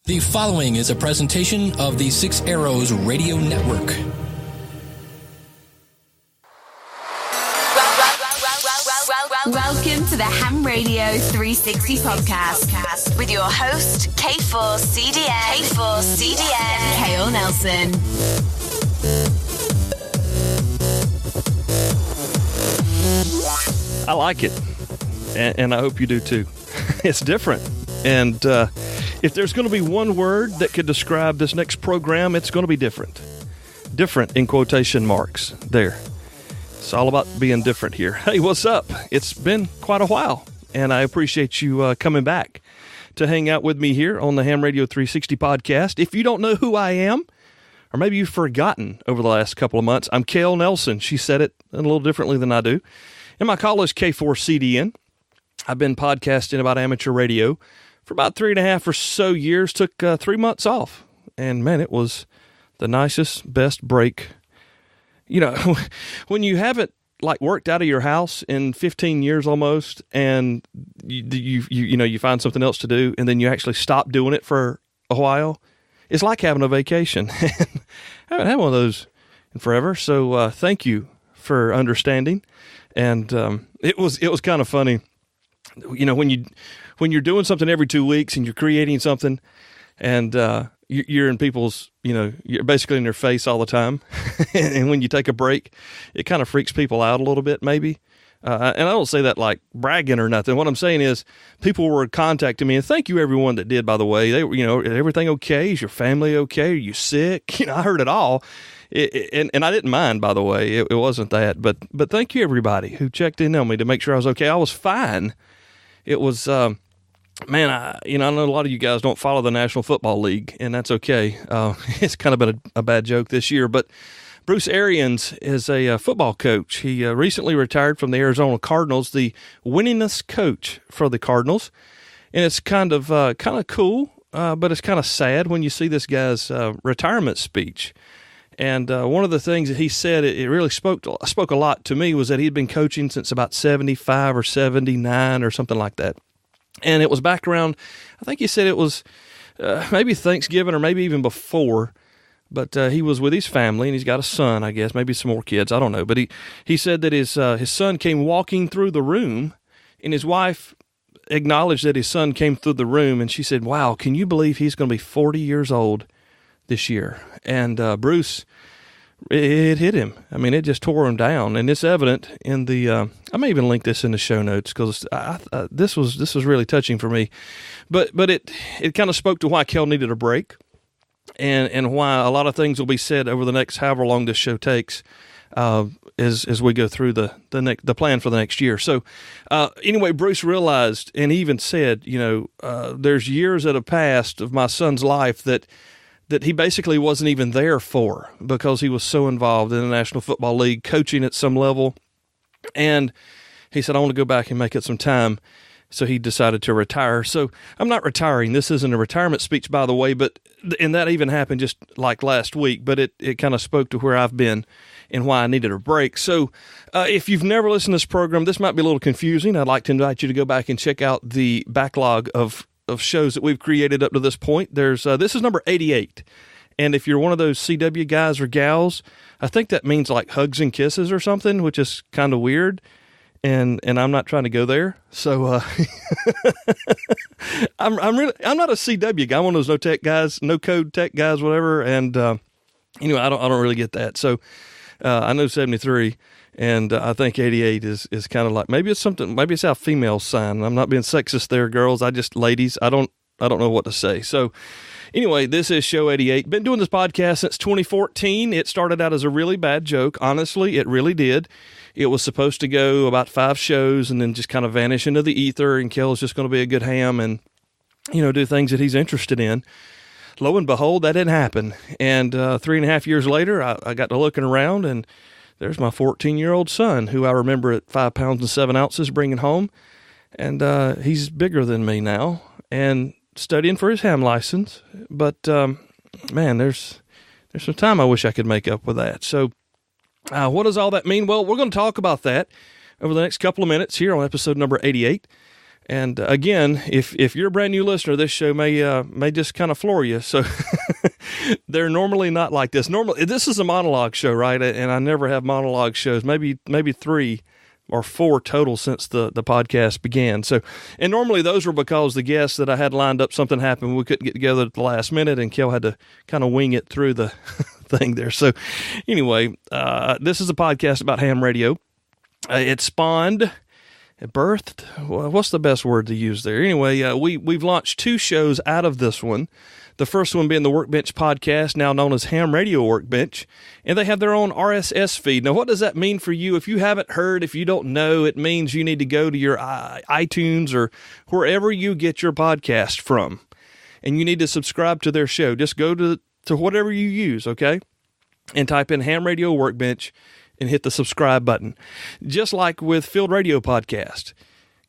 The following is a presentation of the Six Arrows Radio Network. Welcome to the Ham Radio 360 podcast with your host, K4CDN, Kale Nelson. I like it, and I hope you do too. It's different, and if there's going to be one word that could describe this next program, it's going to be different. Different in quotation marks there. It's all about being different here. Hey, what's up? It's been quite a while, and I appreciate you coming back to hang out with me here on the Ham Radio 360 podcast. If you don't know who I am, or maybe you've forgotten over the last couple of months, I'm Kale Nelson. She said it a little differently than I do. And my call is K4CDN. I've been podcasting about amateur radio for about 3.5 or so years. Took 3 months off. And man, it was the nicest, best break. You know, when you haven't like worked out of your house in 15 years almost, and you find something else to do, and then you actually stop doing it for a while, it's like having a vacation. I haven't had one of those in forever. So thank you for understanding. And it was kind of funny, you know, when you're doing something every 2 weeks and you're creating something, and you're in people's, you know, you're basically in their face all the time. And when you take a break, it kind of freaks people out a little bit, maybe. And I don't say that like bragging or nothing. What I'm saying is people were contacting me, and thank you everyone that did, by the way. They were, you know, everything okay? Is your family okay? Are you sick? You know, I heard it all. And I didn't mind, by the way. It wasn't that. But thank you everybody who checked in on me to make sure I was okay. I was fine. It was, man, I know a lot of you guys don't follow the National Football League, and that's okay. It's kind of been a bad joke this year, but Bruce Arians is a football coach. He recently retired from the Arizona Cardinals, the winningest coach for the Cardinals, and it's kind of cool, but it's kind of sad when you see this guy's retirement speech. And one of the things that he said, it really spoke a lot to me, was that he'd been coaching since about 75 or 79 or something like that. And it was back around, I think he said it was maybe Thanksgiving or maybe even before, but he was with his family, and he's got a son, I guess, maybe some more kids, I don't know. But he said that his son came walking through the room, and his wife acknowledged that his son came through the room, and she said, wow, can you believe he's going to be 40 years old this year? And Bruce, it hit him. I mean, it just tore him down, and it's evident in the. I may even link this in the show notes, because this was really touching for me. But it kind of spoke to why Kel needed a break, and why a lot of things will be said over the next however long this show takes, as we go through the plan for the next year. So anyway, Bruce realized, and he even said, you know, there's years that have passed of my son's life that he basically wasn't even there for, because he was so involved in the National Football League, coaching at some level. And he said, I want to go back and make it some time. So he decided to retire. So I'm not retiring. This isn't a retirement speech, by the way, and that even happened just like last week, but it kind of spoke to where I've been and why I needed a break. So if you've never listened to this program, this might be a little confusing. I'd like to invite you to go back and check out the backlog of shows that we've created up to this point. There's this is number 88, and if you're one of those CW guys or gals, I think that means like hugs and kisses or something, which is kind of weird, and I'm not trying to go there. So I'm not a CW guy. I'm one of those no tech guys, no code tech guys, whatever. And anyway, I don't really get that. So I know 73. And I think 88 is kind of like, maybe it's how females sign. I'm not being sexist there, girls. Ladies, I don't know what to say. So anyway, this is show 88. Been doing this podcast since 2014. It started out as a really bad joke. Honestly, it really did. It was supposed to go about 5 shows and then just kind of vanish into the ether, and Kel's just going to be a good ham and, you know, do things that he's interested in. Lo and behold, that didn't happen. And 3.5 years later, I got to looking around, and there's my 14-year-old son, who I remember at 5 pounds and 7 ounces bringing home. And he's bigger than me now and studying for his ham license. But, man, there's some time I wish I could make up with that. So what does all that mean? Well, we're going to talk about that over the next couple of minutes here on episode number 88. And again, if you're a brand new listener, this show may just kind of floor you. So they're normally not like this. Normally, this is a monologue show, right? And I never have monologue shows. Maybe 3 or 4 total since the podcast began. So, and normally those were because the guests that I had lined up, something happened. We couldn't get together at the last minute, and Kel had to kind of wing it through the thing there. So anyway, this is a podcast about ham radio. It spawned, it birthed, what's the best word to use there? Anyway, we've launched 2 shows out of this one. The first one being the Workbench podcast, now known as Ham Radio Workbench, and they have their own RSS feed. Now, what does that mean for you? If you haven't heard, if you don't know, it means you need to go to your iTunes or wherever you get your podcast from, and you need to subscribe to their show. Just go to whatever you use, okay, and type in Ham Radio Workbench and hit the subscribe button. Just like with Field Radio Podcast,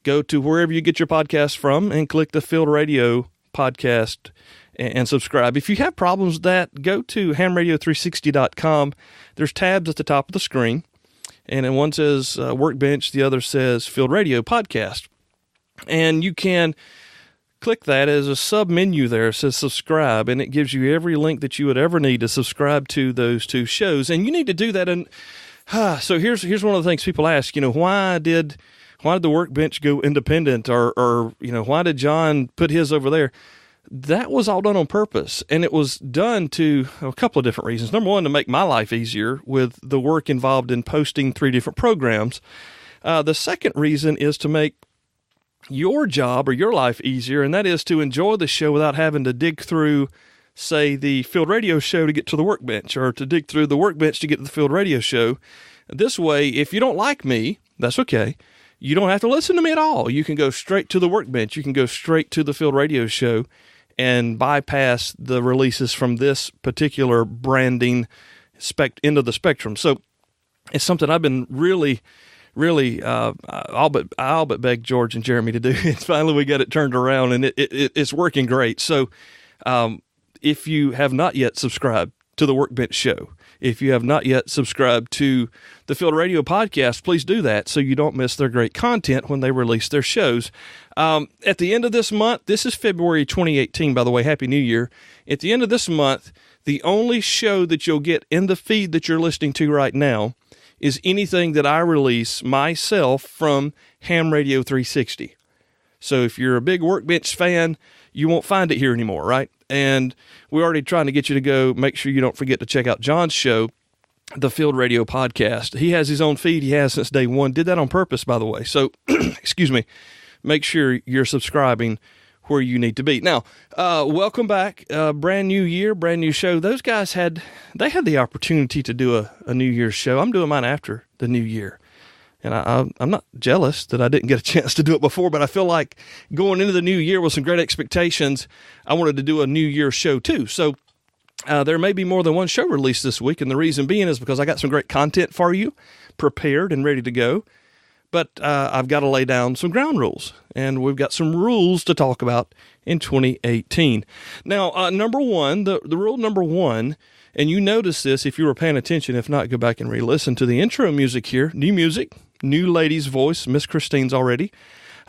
go to wherever you get your podcast from and click the Field Radio Podcast and subscribe. If you have problems with that, go to hamradio360.com. There's tabs at the top of the screen, and then one says Workbench, the other says Field Radio Podcast. And you can click that as a sub-menu there. It says subscribe, and it gives you every link that you would ever need to subscribe to those 2 shows. And you need to do that. And so here's one of the things people ask, why did the Workbench go independent, or why did John put his over there? That was all done on purpose, and it was done to a couple of different reasons. Number one, to make my life easier with the work involved in posting 3 different programs. The second reason is to make your job or your life easier, and that is to enjoy the show without having to dig through, say, the Field Radio show to get to the Workbench, or to dig through the Workbench to get to the Field Radio show. This way, if you don't like me, that's okay. You don't have to listen to me at all. You can go straight to the Workbench. You can go straight to the Field Radio show and bypass the releases from this particular branding end of the spectrum. So it's something I've been really, I'll but beg George and Jeremy to do. It's finally we got it turned around, and it's working great. So if you have not yet subscribed to the Workbench show, if you have not yet subscribed to the Field Radio Podcast, please do that so you don't miss their great content when they release their shows. At the end of this month, this is February 2018, by the way, Happy New Year. At the end of this month, the only show that you'll get in the feed that you're listening to right now is anything that I release myself from Ham Radio 360. So if you're a big Workbench fan, you won't find it here anymore, right? And we're already trying to get you to go make sure you don't forget to check out John's show, the Field Radio Podcast. He has his own feed. He has since day one. Did that on purpose, by the way. So, excuse me, make sure you're subscribing where you need to be. Now, welcome back. Brand new year, brand new show. Those guys had the opportunity to do a New Year's show. I'm doing mine after the new year. And I'm not jealous that I didn't get a chance to do it before, but I feel like going into the new year with some great expectations, I wanted to do a New Year's show too. So there may be more than one show released this week, and the reason being is because I got some great content for you, prepared and ready to go. But I've got to lay down some ground rules, and we've got some rules to talk about in 2018. Now, number one, the rule number one, and you notice this if you were paying attention. If not, go back and re-listen to the intro music here. New music, new lady's voice. Miss Christine's already.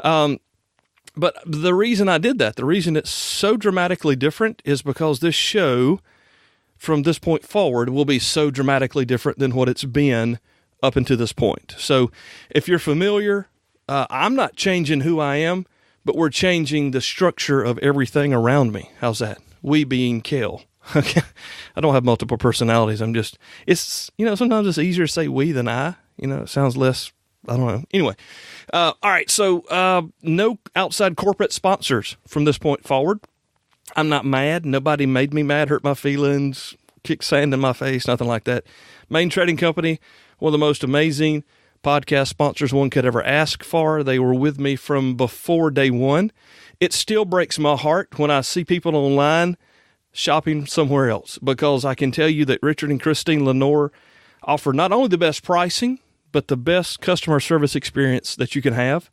But the reason I did that, the reason it's so dramatically different is because this show, from this point forward, will be so dramatically different than what it's been up until this point. So if you're familiar, I'm not changing who I am, but we're changing the structure of everything around me. How's that? We being Kel. Okay. I don't have multiple personalities. It's sometimes it's easier to say we than I, it sounds less, I don't know. Anyway. All right. So, no outside corporate sponsors from this point forward. I'm not mad. Nobody made me mad, hurt my feelings, kick sand in my face, nothing like that. Main Trading Company, one of the most amazing podcast sponsors one could ever ask for. They were with me from before day one. It still breaks my heart when I see people online shopping somewhere else, because I can tell you that Richard and Christine Lenore offer not only the best pricing, but the best customer service experience that you can have.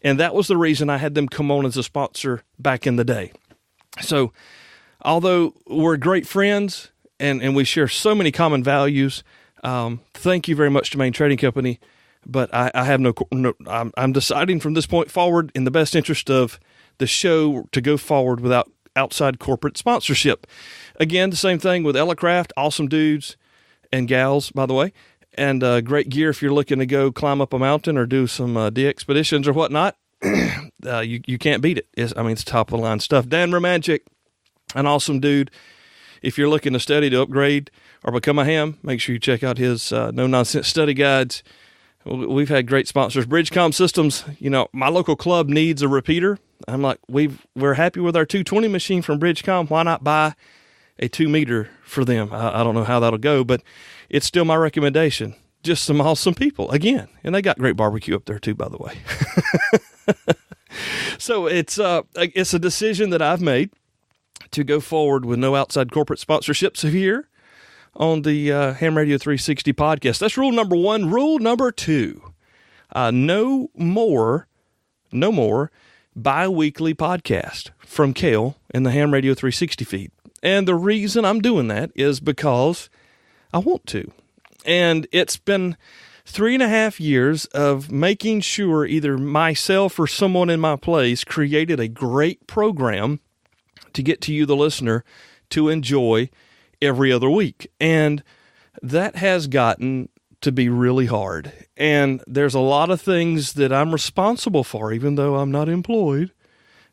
And that was the reason I had them come on as a sponsor back in the day. So although we're great friends and we share so many common values, thank you very much to Main Trading Company but I have no. I'm deciding from this point forward, in the best interest of the show, to go forward without outside corporate sponsorship. Again, the same thing with Ellicraft, awesome dudes and gals, by the way, and great gear if you're looking to go climb up a mountain or do some de-expeditions or whatnot. You can't beat it. It's top of the line stuff. Dan Romanchik, an awesome dude. If you're looking to study to upgrade or become a ham, make sure you check out his no-nonsense study guides. We've had great sponsors. Bridgecom Systems, my local club needs a repeater. I'm like, we're happy with our 220 machine from Bridgecom. Why not buy a 2-meter for them? I don't know how that'll go, but it's still my recommendation. Just some awesome people, again. And they got great barbecue up there too, by the way. So it's a decision that I've made to go forward with no outside corporate sponsorships here on the Ham Radio 360 podcast. That's rule number 1. Rule number 2, no more bi-weekly podcast from Kale in the Ham Radio 360 feed. And the reason I'm doing that is because I want to. And it's been 3.5 years of making sure either myself or someone in my place created a great program to get to you, the listener, to enjoy every other week. And that has gotten to be really hard. And there's a lot of things that I'm responsible for, even though I'm not employed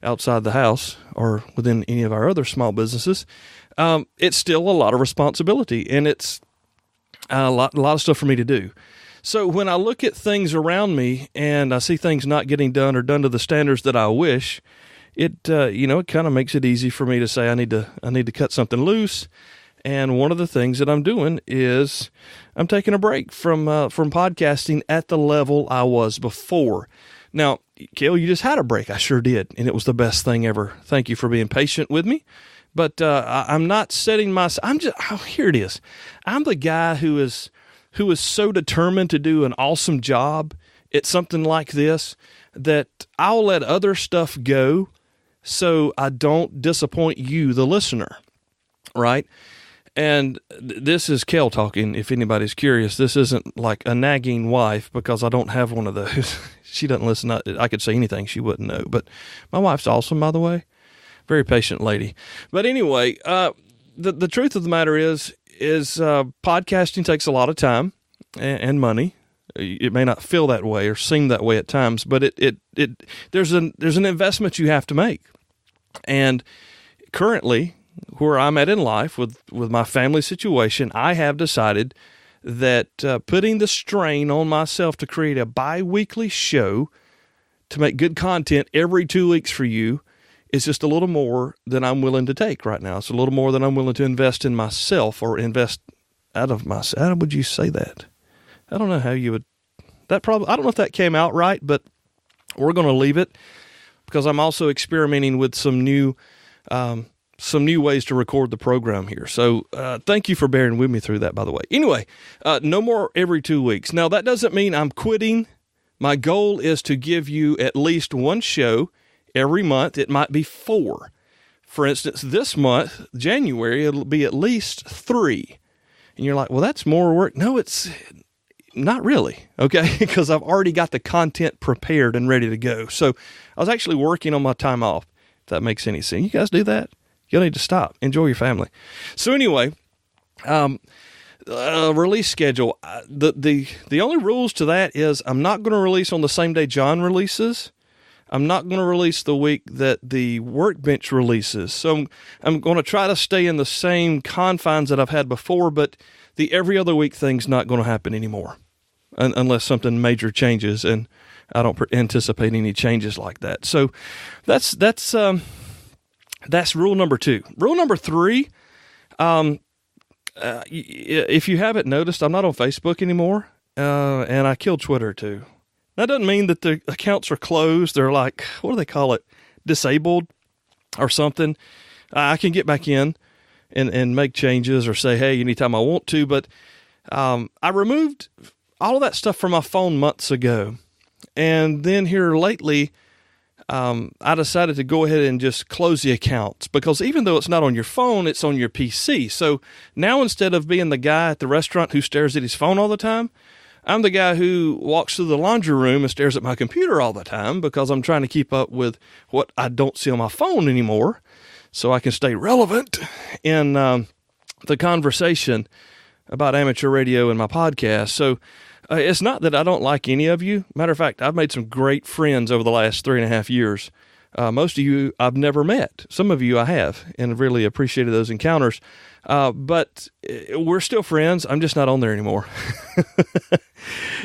outside the house or within any of our other small businesses. It's still a lot of responsibility, and it's a lot of stuff for me to do. So when I look at things around me and I see things not getting done or done to the standards that I wish, it kind of makes it easy for me to say I need to cut something loose. And one of the things that I'm doing is I'm taking a break from podcasting at the level I was before. Now, Kale, you just had a break. I sure did, and it was the best thing ever. Thank you for being patient with me. But I'm not setting here it is. I'm the guy who is so determined to do an awesome job at something like this that I'll let other stuff go so I don't disappoint you, the listener, right? And this is Kale talking, if anybody's curious. This isn't like a nagging wife, because I don't have one of those. She doesn't listen. I could say anything she wouldn't know. But my wife's awesome, by the way. Very patient lady. But anyway, the truth of the matter is podcasting takes a lot of time and money. It may not feel that way or seem that way at times, but there's an investment you have to make. And currently, where I'm at in life with my family situation, I have decided that putting the strain on myself to create a bi-weekly show to make good content every 2 weeks for you is just a little more than I'm willing to take right now. It's a little more than I'm willing to invest in myself, or invest out of myself. How would you say that? I don't know how you would. I don't know if that came out right, but we're going to leave it, because I'm also experimenting with some new ways to record the program here. So thank you for bearing with me through that, by the way. Anyway, no more every 2 weeks. Now, that doesn't mean I'm quitting. My goal is to give you at least one show every month. It might be 4. For instance, this month, January, it'll be at least 3. And you're like, well, that's more work. No, it's not really, okay? Because I've already got the content prepared and ready to go. So I was actually working on my time off, if that makes any sense. You guys do that? You'll need to stop. Enjoy your family. So anyway, release schedule. The only rules to that is I'm not going to release on the same day John releases. I'm not going to release the week that the Workbench releases. So I'm going to try to stay in the same confines that I've had before, but the every other week thing's not going to happen anymore unless something major changes, and I don't anticipate any changes like that. So that's rule number 2. Rule number 3, if you haven't noticed, I'm not on Facebook anymore, and I killed Twitter too. That doesn't mean that the accounts are closed. They're like, what do they call it? Disabled or something. I can get back in and make changes or say, hey, anytime I want to. But I removed all of that stuff from my phone months ago. And then here lately, I decided to go ahead and just close the accounts, because even though it's not on your phone, it's on your PC. So now, instead of being the guy at the restaurant who stares at his phone all the time, I'm the guy who walks through the laundry room and stares at my computer all the time because I'm trying to keep up with what I don't see on my phone anymore so I can stay relevant in the conversation about amateur radio and my podcast. So it's not that I don't like any of you. Matter of fact, I've made some great friends over the last 3.5 years. Most of you I've never met. Some of you I have, and really appreciated those encounters. But we're still friends. I'm just not on there anymore.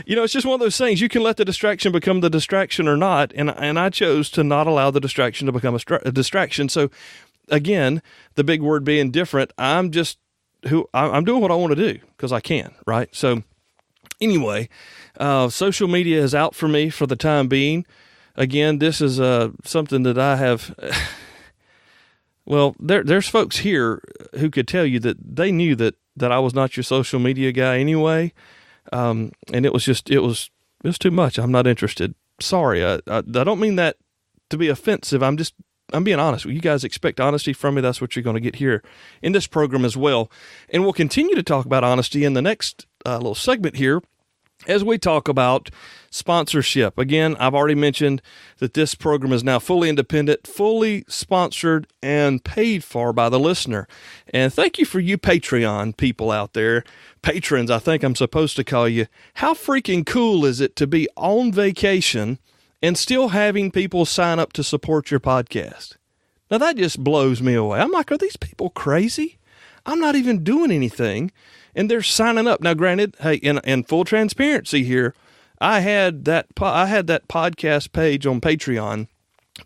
It's just one of those things. You can let the distraction become the distraction or not, and I chose to not allow the distraction to become a distraction. So, again, the big word being different, I'm doing what I want to do because I can, right? So, anyway, social media is out for me for the time being. Again, this is something that I have. Well, there's folks here who could tell you that they knew that I was not your social media guy anyway, and it was too much. I'm not interested. Sorry, I don't mean that to be offensive. I'm being honest. You guys expect honesty from me. That's what you're going to get here in this program as well, and we'll continue to talk about honesty in the next little segment here as we talk about sponsorship. Again, I've already mentioned that this program is now fully independent, fully sponsored, and paid for by the listener. And thank you for you Patreon people out there. Patrons, I think I'm supposed to call you. How freaking cool is it to be on vacation and still having people sign up to support your podcast? Now, that just blows me away. I'm like, are these people crazy? I'm not even doing anything, and they're signing up. Now, granted, hey, in full transparency here, I had that podcast page on Patreon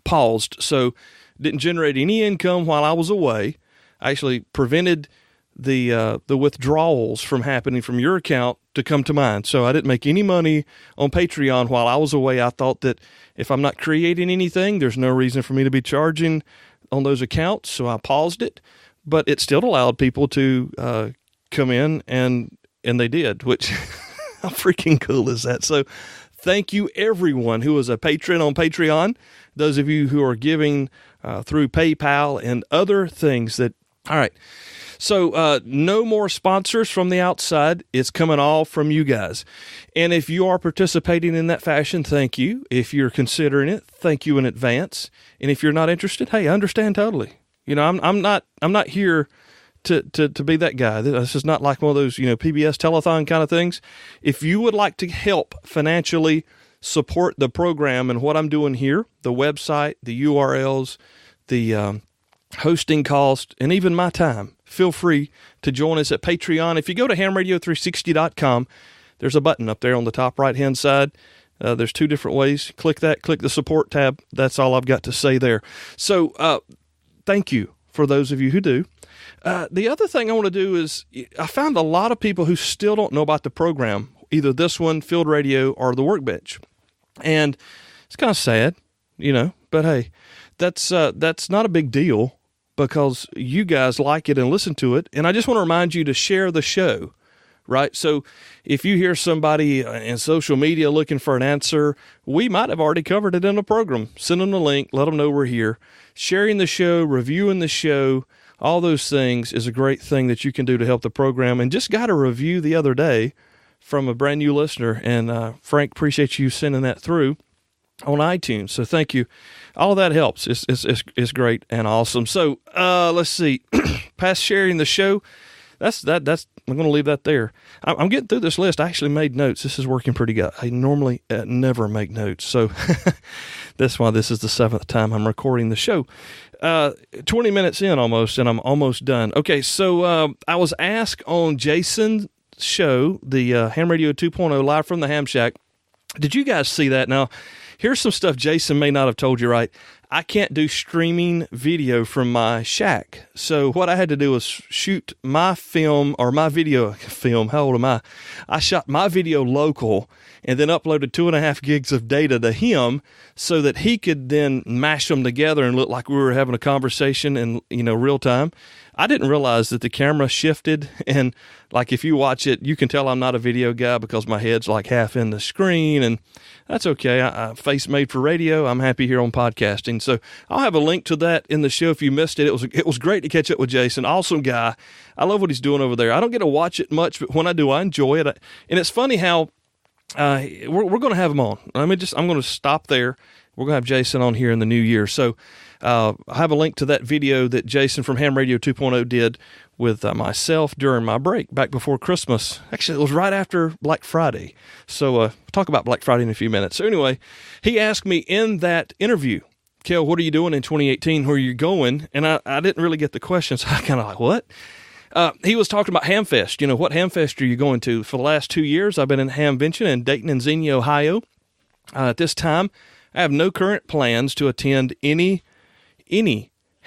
paused, so didn't generate any income while I was away. I actually prevented the withdrawals from happening from your account to come to mine. So I didn't make any money on Patreon while I was away. I thought that if I'm not creating anything, there's no reason for me to be charging on those accounts, so I paused it. But it still allowed people to come in, and they did, which how freaking cool is that? So thank you, everyone who is a patron on Patreon, those of you who are giving through PayPal and other things that, all right. So no more sponsors from the outside. It's coming all from you guys. And if you are participating in that fashion, thank you. If you're considering it, thank you in advance. And if you're not interested, hey, I understand totally. I'm not here to be that guy. This is not like one of those, PBS telethon kind of things. If you would like to help financially support the program and what I'm doing here, the website, the URLs, the hosting cost, and even my time, feel free to join us at Patreon. If you go to hamradio360.com, there's a button up there on the top right-hand side. There's two different ways. Click that, click the support tab. That's all I've got to say there. So, thank you for those of you who do. The other thing I want to do is I found a lot of people who still don't know about the program, either this one, Field Radio, or the Workbench. And it's kind of sad, but hey, that's not a big deal because you guys like it and listen to it. And I just want to remind you to share the show, right? So if you hear somebody in social media looking for an answer, we might have already covered it in a program. Send them the link, let them know we're here. Sharing the show, reviewing the show, all those things is a great thing that you can do to help the program. And just got a review the other day from a brand new listener. And Frank, appreciate you sending that through on iTunes. So thank you. All of that helps. It's great and awesome. So let's see. Past sharing the show. That's I'm going to leave that there. I'm getting through this list. I actually made notes. This is working pretty good. I normally never make notes. So that's why this is the 7th time I'm recording the show. 20 minutes in almost, and I'm almost done. Okay, so I was asked on Jason's show, the Ham Radio 2.0 Live from the Ham Shack. Did you guys see that? Now, here's some stuff Jason may not have told you, right? I can't do streaming video from my shack. So what I had to do was shoot my film or my video film. How old am I? I shot my video local and then uploaded 2.5 gigs of data to him so that he could then mash them together and look like we were having a conversation in, real time. I didn't realize that the camera shifted, and like if you watch it, you can tell I'm not a video guy because my head's like half in the screen, and that's okay. I face made for radio. I'm happy here on podcasting. So I'll have a link to that in the show if you missed it. It was great to catch up with Jason. Awesome guy. I love what he's doing over there. I don't get to watch it much, but when I do, I enjoy it. And it's funny how we're going to have him on. I'm going to stop there. We're going to have Jason on here in the new year. So I have a link to that video that Jason from Ham Radio 2.0 did with myself during my break back before Christmas. Actually, it was right after Black Friday. So we'll talk about Black Friday in a few minutes. So anyway, he asked me in that interview, Kel, what are you doing in 2018? Where are you going? And I didn't really get the question, so I kind of like, what? He was talking about Hamfest. You know, what Hamfest are you going to? For the last 2 years, I've been in Hamvention in Dayton and Xenia, Ohio. At this time, I have no current plans to attend any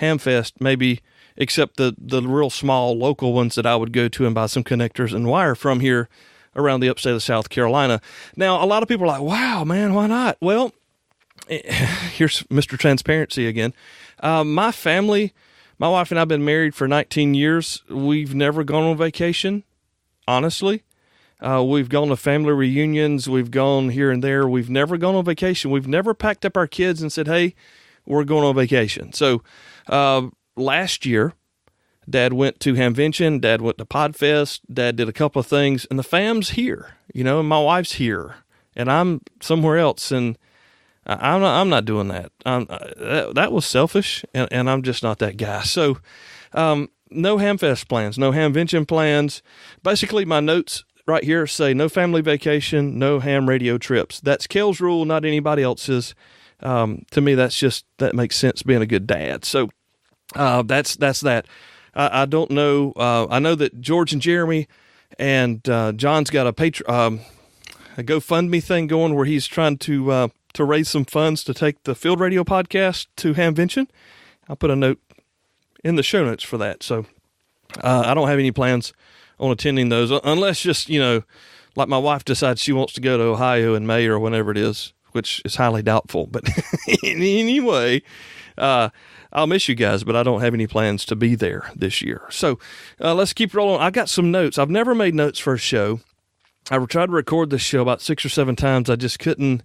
Hamfest, maybe except the real small local ones that I would go to and buy some connectors and wire from here around the upstate of South Carolina. Now, a lot of people are like, wow, man, why not? Well, here's Mr. Transparency again. My family, my wife and I have been married for 19 years. We've never gone on vacation, honestly. We've gone to family reunions. We've gone here and there. We've never gone on vacation. We've never packed up our kids and said, hey, we're going on vacation. So last year, Dad went to Hamvention. Dad went to Podfest. Dad did a couple of things. And the fam's here, you know, and my wife's here. And I'm somewhere else, and I'm not doing that. That was selfish, and I'm just not that guy. So no Hamfest plans, no Hamvention plans. Basically, my notes right here say no family vacation, no ham radio trips. That's Kel's rule, not anybody else's. To me, that makes sense being a good dad. So that's that. I don't know. I know that George and Jeremy and John's got a GoFundMe thing going where he's trying to raise some funds to take the Field Radio podcast to Hamvention. I'll put a note in the show notes for that. So I don't have any plans on attending those unless just, you know, like my wife decides she wants to go to Ohio in May or whenever it is, which is highly doubtful. But anyway, I'll miss you guys, but I don't have any plans to be there this year. So let's keep rolling. I got some notes. I've never made notes for a show. I tried to record this show about 6 or 7 times. I just couldn't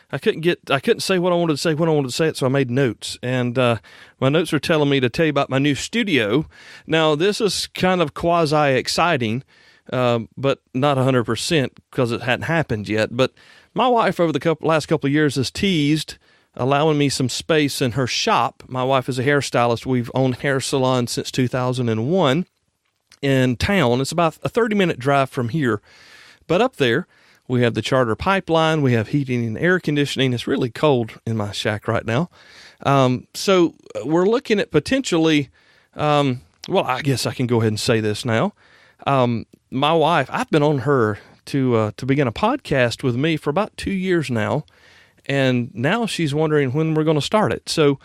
say what I wanted to say when I wanted to say it, so I made notes. And my notes are telling me to tell you about my new studio. Now, this is kind of quasi-exciting, but not 100% because it hadn't happened yet. But my wife, over the last couple of years, has teased allowing me some space in her shop. My wife is a hairstylist. We've owned hair salon since 2001 in town. It's about a 30-minute drive from here. But up there, we have the Charter pipeline. We have heating and air conditioning. It's really cold in my shack right now. So we're looking at potentially, well, I guess I can go ahead and say this now. My wife, I've been on her to begin a podcast with me for about 2 years now. And now she's wondering when we're going to start it. So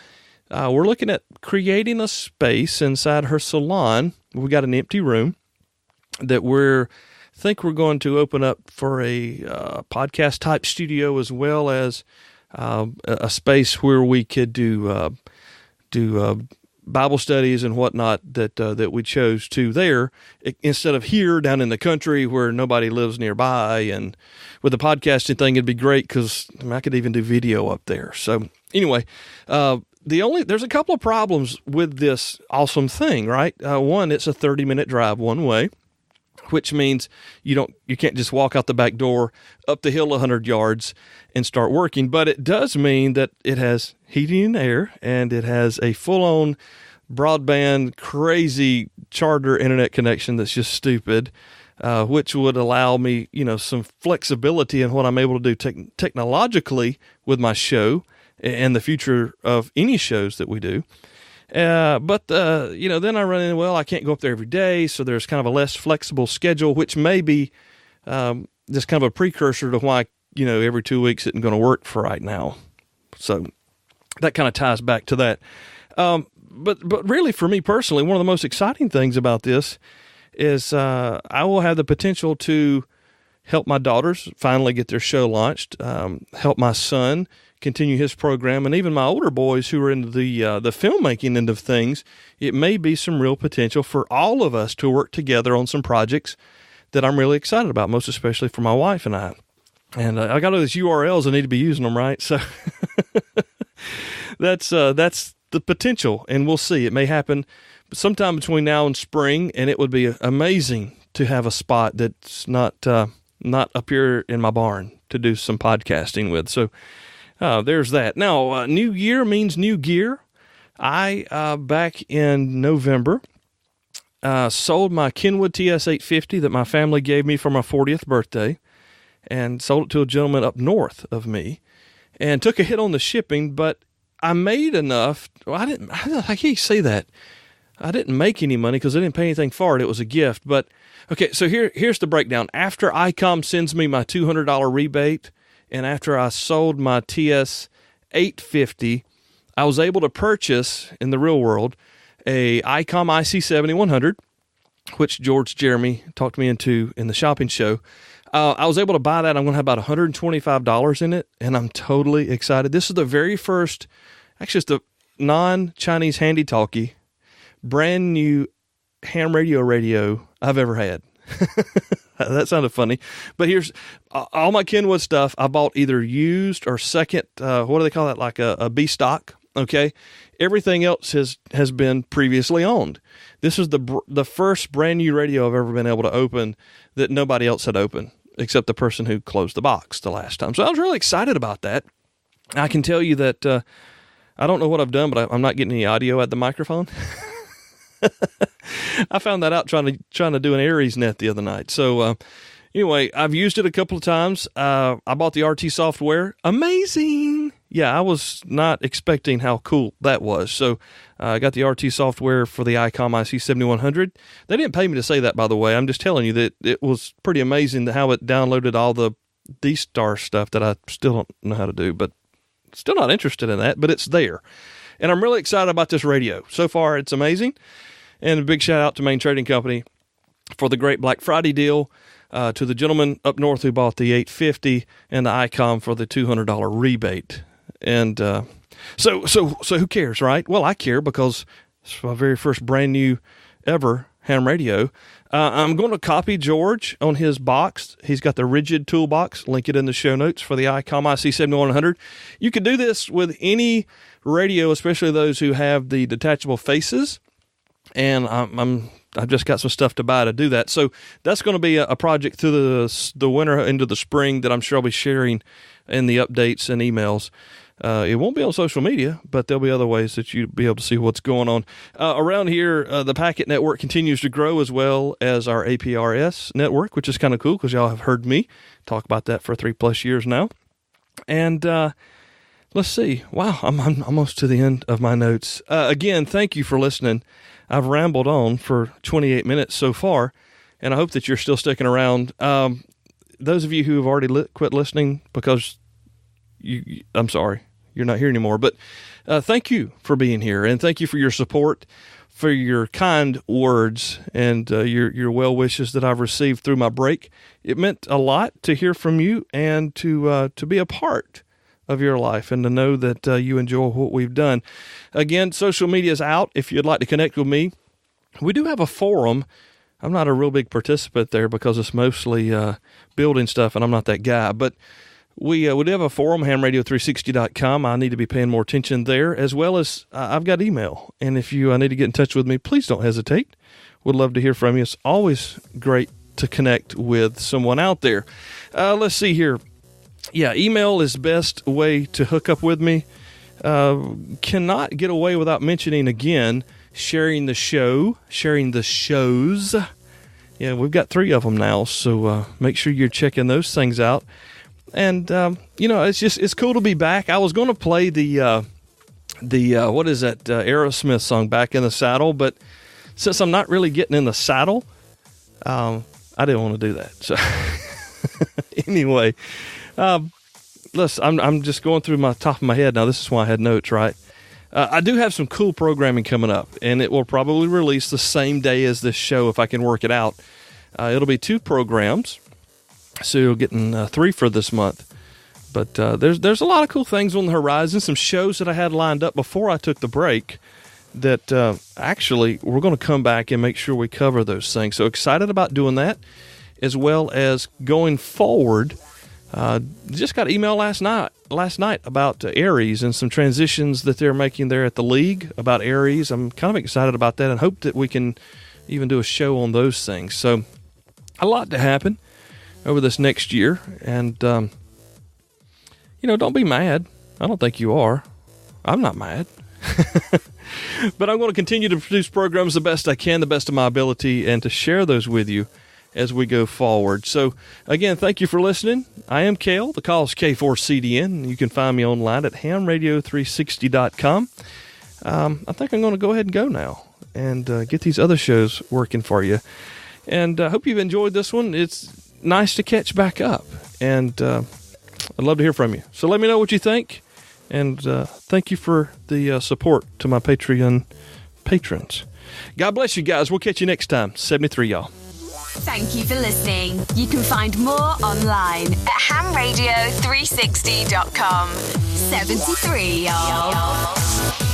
we're looking at creating a space inside her salon. We got an empty room that we're going to open up for a podcast type studio, as well as a space where we could do Bible studies and whatnot that we chose to there, instead of here down in the country where nobody lives nearby. And with the podcasting thing, it'd be great because I could even do video up there. So anyway, there's a couple of problems with this awesome thing, right? One, it's a 30-minute drive one way, which means you can't just walk out the back door up the hill 100 yards and start working. But it does mean that it has heating and air, and it has a full-on broadband, crazy Charter internet connection that's just stupid, which would allow me, some flexibility in what I'm able to do technologically with my show and the future of any shows that we do. But then I run into, I can't go up there every day, so there's kind of a less flexible schedule, which may be just kind of a precursor to why, every 2 weeks isn't going to work for right now. So that kind of ties back to that. But really, for me personally, one of the most exciting things about this is I will have the potential to help my daughters finally get their show launched, help my son continue his program, and even my older boys who are into the filmmaking end of things. It may be some real potential for all of us to work together on some projects that I'm really excited about, most especially for my wife and I. And I got all these URLs, I need to be using them, right? So that's the potential, and we'll see. It may happen sometime between now and spring, and it would be amazing to have a spot that's not up here in my barn to do some podcasting with. So there's that. Now, new year means new gear. I, back in November, sold my Kenwood TS850 that my family gave me for my 40th birthday, and sold it to a gentleman up north of me, and took a hit on the shipping, but I made enough. Well, I can't say that. I didn't make any money because I didn't pay anything for it. It was a gift. But, okay, so here's the breakdown. After ICOM sends me my $200 rebate, and after I sold my TS850, I was able to purchase, in the real world, a ICOM IC7100, which George Jeremy talked me into in the shopping show. I was able to buy that. I'm going to have about $125 in it, and I'm totally excited. This is the very first, actually it's the non-Chinese handy-talkie, brand new ham radio I've ever had. That sounded funny. But here's all my Kenwood stuff. I bought either used or second, what do they call that, like a B stock, okay? Everything else has been previously owned. This is the first brand new radio I've ever been able to open that nobody else had opened, except the person who closed the box the last time. So I was really excited about that. I can tell you that I don't know what I've done, but I'm not getting any audio at the microphone. I found that out trying to do an Aries net the other night. So anyway, I've used it a couple of times. I bought the RT software. Amazing. Yeah, I was not expecting how cool that was. So I got the RT software for the ICOM IC7100. They didn't pay me to say that, by the way. I'm just telling you that it was pretty amazing how it downloaded all the D-Star stuff that I still don't know how to do, but still not interested in that, but it's there. And I'm really excited about this radio. So far, it's amazing. And a big shout out to Main Trading Company for the great Black Friday deal, to the gentleman up north who bought the 850 and the ICOM for the $200 rebate. And so who cares, right? Well, I care because it's my very first brand new ever ham radio. I'm going to copy George on his box. He's got the rigid toolbox. Link it in the show notes for the ICOM IC7100. You could do this with any radio, especially those who have the detachable faces. And I've just got some stuff to buy to do that. So that's going to be a project through the winter into the spring that I'm sure I'll be sharing in the updates and emails. It won't be on social media, but there'll be other ways that you'll be able to see what's going on. Around here, the Packet Network continues to grow, as well as our APRS network, which is kind of cool because y'all have heard me talk about that for 3+ years now. And let's see. Wow, I'm almost to the end of my notes. Again, thank you for listening. I've rambled on for 28 minutes so far, and I hope that you're still sticking around. Those of you who have already quit listening because I'm sorry, you're not here anymore. But thank you for being here, and thank you for your support, for your kind words, and your well wishes that I've received through my break. It meant a lot to hear from you and to be a part of your life and to know that you enjoy what we've done. Again, social media is out. If you'd like to connect with me, we do have a forum. I'm not a real big participant there because it's mostly building stuff, and I'm not that guy. But we do have a forum, hamradio360.com. I need to be paying more attention there, as well as I've got email. And if you need to get in touch with me, please don't hesitate. Would love to hear from you. It's always great to connect with someone out there. Let's see here. Yeah, email is the best way to hook up with me. Cannot get away without mentioning again, sharing the shows. Yeah, we've got 3 of them now, so make sure you're checking those things out. And, it's cool to be back. I was going to play the what is that, Aerosmith song, Back in the Saddle, but since I'm not really getting in the saddle, I didn't want to do that. So anyway, listen, I'm just going through my top of my head now. This is why I had notes, right? I do have some cool programming coming up, and it will probably release the same day as this show if I can work it out. It'll be 2 programs, so you're getting 3 for this month. But there's a lot of cool things on the horizon, some shows that I had lined up before I took the break that actually we're going to come back and make sure we cover those things. So excited about doing that, as well as going forward. Just got an email last night about Aries and some transitions that they're making there at the league about Aries. I'm kind of excited about that and hope that we can even do a show on those things. So a lot to happen over this next year, and don't be mad. I don't think you are. I'm not mad. But I'm going to continue to produce programs the best I can, the best of my ability, and to share those with you as we go forward. So, again, thank you for listening. I am Cale. The call is K4CDN. You can find me online at hamradio360.com. I think I'm going to go ahead and go now and get these other shows working for you. And I hope you've enjoyed this one. It's nice to catch back up, and I'd love to hear from you. So let me know what you think, and thank you for the support to my Patreon patrons. God bless you guys. We'll catch you next time. 73, y'all. Thank you for listening. You can find more online at hamradio360.com. 73, y'all.